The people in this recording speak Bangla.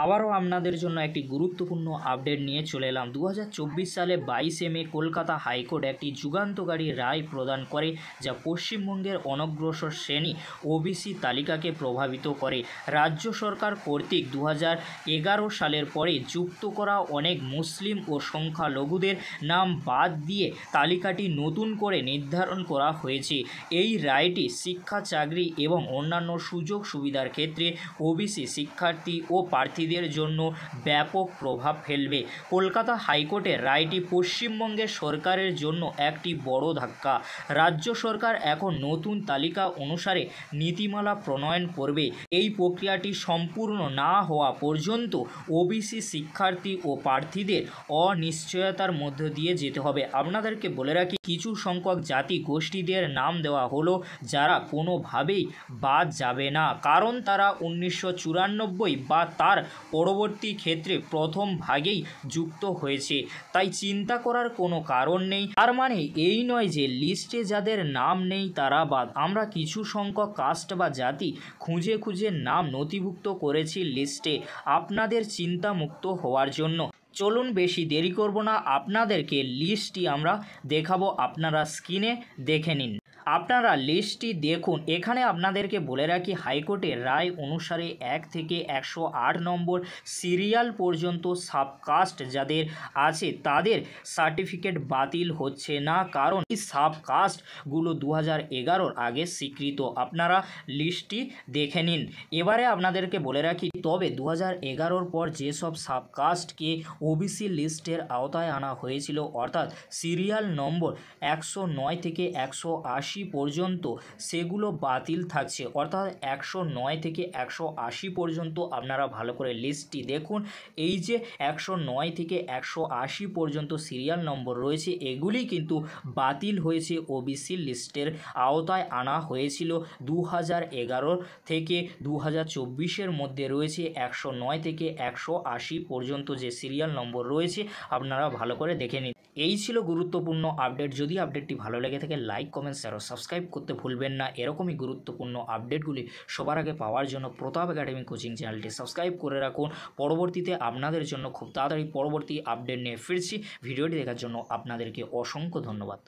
আবারও আপনাদের জন্য একটি গুরুত্বপূর্ণ আপডেট নিয়ে চলে এলাম। 2024 সালে 22 মে কলকাতা হাইকোর্ট একটি যুগান্তকারী রায় প্রদান করে, যা পশ্চিমবঙ্গের অনগ্রসর শ্রেণী ওবিসি তালিকাকে প্রভাবিত করে। রাজ্য সরকার কর্তৃক 2011 সালের পরে যুক্ত করা অনেক মুসলিম ও সংখ্যালঘুদের নাম বাদ দিয়ে তালিকাটি নতুন করে নির্ধারণ করা হয়েছে। এই রায়টি শিক্ষা, চাকরি এবং অন্যান্য সুযোগ সুবিধার ক্ষেত্রে ওবিসি শিক্ষার্থী ও প্রার্থীদের জন্য ব্যাপক প্রভাব ফেলবে। কলকাতা হাইকোর্টের রায়টি পশ্চিমবঙ্গের সরকারের জন্য একটি বড় ধাক্কা। রাজ্য সরকার এখন নতুন তালিকা অনুসারে নীতিমালা প্রণয়ন করবে। এই প্রক্রিয়াটি সম্পূর্ণ না হওয়া পর্যন্ত ওবিসি শিক্ষার্থী ও প্রার্থীদের অনিশ্চয়তার মধ্য দিয়ে যেতে হবে। আপনাদেরকে বলে রাখি, কিছু সংখ্যক জাতি গোষ্ঠীদের নাম দেওয়া হলো যারা কোনোভাবেই বাদ যাবে না, কারণ তারা 1994 বা তার পরবর্তী ক্ষেত্রে প্রথম ভাগেই যুক্ত হয়েছে। তাই চিন্তা করার কোনো কারণ নেই। তার মানে এই নয় যে লিস্টে যাদের নাম নেই তারা বাদ। আমরা কিছু সংখ্যক কাস্ট বা জাতি খুঁজে খুঁজে নাম নথিভুক্ত করেছি লিস্টে আপনাদের চিন্তামুক্ত হওয়ার জন্য। চলুন বেশি দেরি করব না, আপনাদেরকে লিস্টটি আমরা দেখাবো, আপনারা স্ক্রিনে দেখে নিন। আপনারা লিস্টটি দেখুন। এখানে আপনাদেরকে বলে রাখি, হাইকোর্টের রায় অনুসারে 1 থেকে 108 নম্বর সিরিয়াল পর্যন্ত সাবকাস্ট যাদের আছে তাদের সার্টিফিকেট বাতিল হচ্ছে না, কারণ এই সাবকাস্টগুলো 2011 আগে স্বীকৃত। আপনারা লিস্টটি দেখে নিন। এবারে আপনাদেরকে বলে রাখি, তবে 2011 পর যেসব সাবকাস্টকে ওবিসি লিস্টের আওতায় আনা হয়েছিল, অর্থাৎ সিরিয়াল নম্বর 109 থেকে 180 পর্যন্ত, সেগুলো বাতিল থাকছে। অর্থাৎ 109 থেকে 180 পর্যন্ত আপনারা ভালো করে লিস্টটি দেখুন। এই যে 109 থেকে 180 পর্যন্ত সিরিয়াল নম্বর রয়েছে, এগুলি কিন্তু বাতিল হয়েছে। ওবিসি লিস্টের আওতায় আনা হয়েছিল 2011 থেকে 2024-এর মধ্যে রয়েছে 109 থেকে 180 পর্যন্ত যে সিরিয়াল নম্বর রয়েছে, আপনারা ভালো করে দেখে নিন। এই ছিল গুরুত্বপূর্ণ আপডেট। যদি আপডেটটি ভালো লেগে থাকে লাইক, কমেন্ট, শেয়ার ও সাবস্ক্রাইব করতে ভুলবেন না। এরকমই গুরুত্বপূর্ণ আপডেটগুলি সবার আগে পাওয়ার জন্য প্রতাপ একাডেমি কোচিং চ্যানেলটি সাবস্ক্রাইব করে রাখুন। পরবর্তীতে আপনাদের জন্য খুব তাড়াতাড়ি পরবর্তী আপডেট নিয়ে ফিরছি। ভিডিওটি দেখার জন্য আপনাদেরকে অসংখ্য ধন্যবাদ।